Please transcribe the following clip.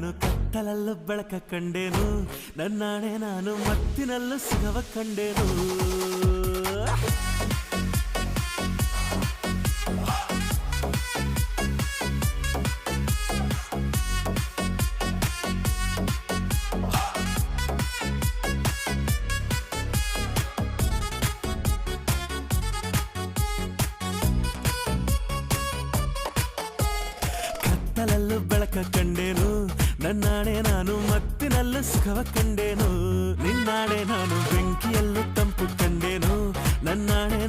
ನಾನು ಕತ್ತಲಲ್ಲೂ ಬೆಳಕ ಕಂಡೇನು ನನ್ನಾಣೆ ನಾನು ಮತ್ತಿನಲ್ಲೂ ಸುಖವ ಕಂಡೇನು ಕತ್ತಲಲ್ಲೂ ಬೆಳಕ ಕಂಡೇನು ನನ್ನಾಣೆ ನಾನು ಮತ್ತಿನಲ್ಲೂ ಸುಖವ ಕಂಡೇನು ನಿನ್ನಾಣೆ ನಾನು ಬೆಂಕಿಯಲ್ಲೂ ತಂಪು ಕಂಡೇನು ನನ್ನಾಣೆ